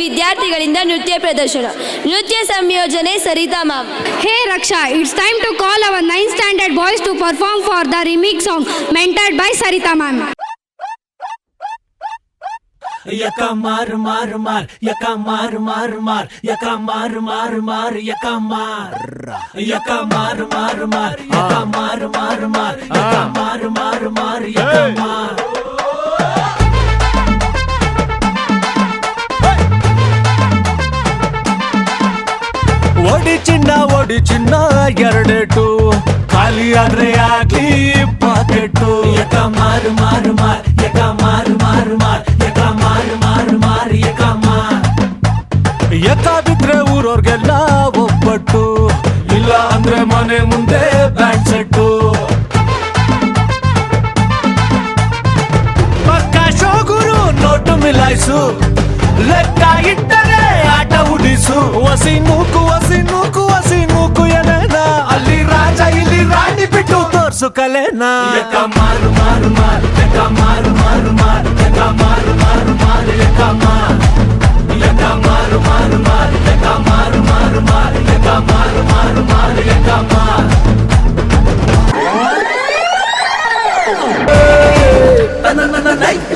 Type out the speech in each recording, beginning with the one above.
ವಿದ್ಯಾರ್ಥಿಗಳಿಂದ ನೃತ್ಯ ಪ್ರದರ್ಶನ. ನೃತ್ಯ ಸಂಯೋಜನೆ Sarita ma'am. Hey Raksha, it's time to call our 9th standard boys to perform for the remix song mentored by Sarita ma'am. Yaka mar mar mar, yaka mar mar mar, yaka mar mar mar, yaka mar. Yaka mar mar mar, yaka mar mar mar, yaka mar mar mar, yaka mar. ಒಡಿ ಚಿನ್ನ ಎರಡೇಟು ಖಾಲಿ ಆದ್ರೆ ಆಗ್ಲಿ pocket. ಯಕ ಮಾರು ಮಾರು ಮಾರ್, ಯಕ ಮಾರು ಮಾರು ಮಾರ್, ಯಕ ಮಾರು ಮಾರು ಮಾರ್, ಯಕ ಮಾರ್. ಯಕ ಬಿದ್ರೆ ಊರವ್ರಿಗೆಲ್ಲ ಒಬ್ಬಟ್ಟು, ಇಲ್ಲ ಅಂದ್ರೆ ಮನೆ ಮುಂದೆ ಬ್ಯಾಂಡ್ ಸೆಟ್ಟು. ಪಕ್ಕ ಶೋಗುರು ನೋಟು ಮಿಲಾಯಿಸು, ಲೆಕ್ಕ ಇಟ್ಟರೆ ಆಟ ಉಡಿಸು. ವಸಿ ನೂಕು ವಸಿ ನೂಕು ವಸಿ ನೂಕು ಎಲೆನ, ಅಲ್ಲಿ ರಾಜ ಇಲ್ಲಿ ರಾಣಿ ಬಿಟ್ಟು ತೋರ್ಸು ಕಲೆನಾ. ಯಕ ಮಾರು ಮಾರು ಮಾರ್, ಯಕ ಮಾರು ಮಾರು ಮಾರ್, ಯಕ ಮಾರು ಮಾರು ಮಾರ್, ಯಕ ಮಾರ್. ಯಕ ಮಾರು ಮಾರು ಮಾರ್, ಯಕ ಮಾರು ಮಾರು ಮಾರ್, ಯಕ ಮಾರು ಮಾರು ಮಾರ್, ಯಕ ಮಾರ್.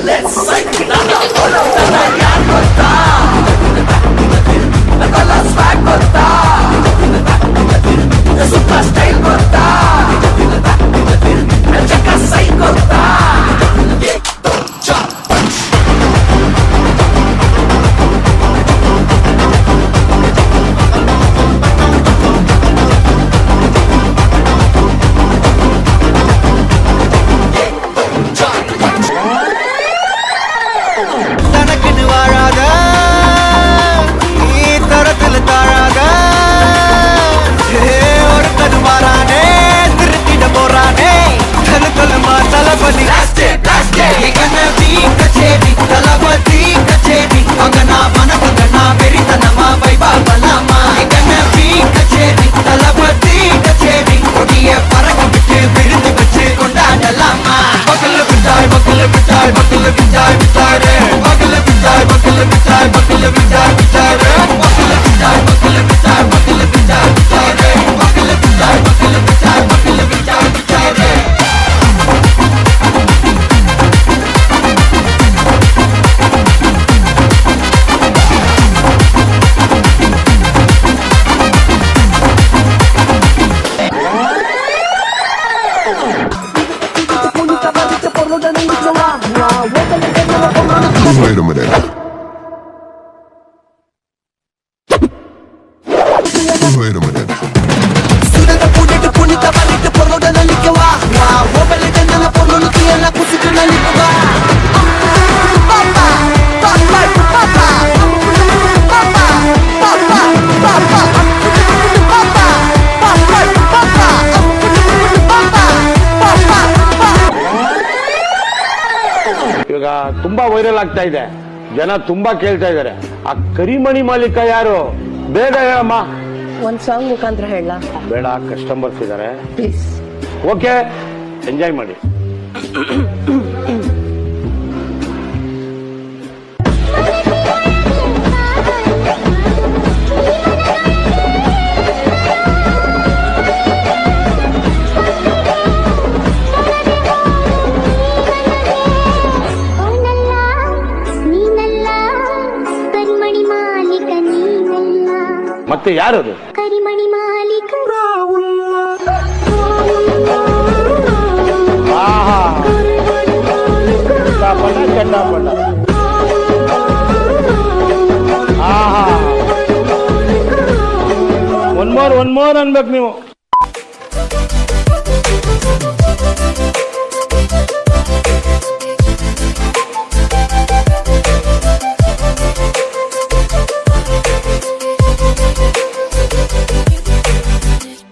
Let's cycle down the whole of the night. ಯಾರ್ ಗೊತ್ತಾ? ನಕಲ ಸ್ವಾಗ್ ಗೊತ್ತಾ? ಸೂಪರ್ ಸ್ಟೈಲ್ ಗೊತ್ತಾ? ಚಕ್ಕ ಸೈ ಗೊತ್ತಾ? Wait a minute. Wait a minute. ಸುರದ ಪುಣಿಟ್ಟು ಪುಣಿತ ಬಲಿಟ್ಟು ಪೊರೊಡನಲಿಕ್ಕವ ಒಬ್ಬಲಿಟನಲ ಪೊರೊಲುಕಿಯಲ್ಲ ಕುಸಿಟನಲಿಕ್ಕವ ಪಾಪ ಪಾಪ ಪಾಪ ಪಾಪ ಪಾಪ ಪಾಪ ಇವಾಗ ತುಂಬಾ ವೈರಲ್ ಆಗ್ತಾ ಇದೆ, ಜನ ತುಂಬಾ ಕೇಳ್ತಾ ಇದ್ದಾರೆ. ಆ ಕರಿಮಣಿ ಮಾಲೀಕ ಯಾರು? ಬೇಡ ಹೇಳಮ್ಮ. ಒಂದ್ ಸಾಂಗ್ ಮುಖಾಂತರ ಹೇಳ. ಬೇಡ, ಕಸ್ಟಮರ್ಸ್ ಇದ್ದಾರೆ. ಪ್ಲೀಸ್. ಓಕೆ, ಎಂಜಾಯ್ ಮಾಡಿ. ಮತ್ತೆ ಯಾರದು? ಕರಿಮಣಿ ಮಾಲೀಕ ಒನ್ ಮೋರ್ ಅನ್ಬೇಕು ನೀವು.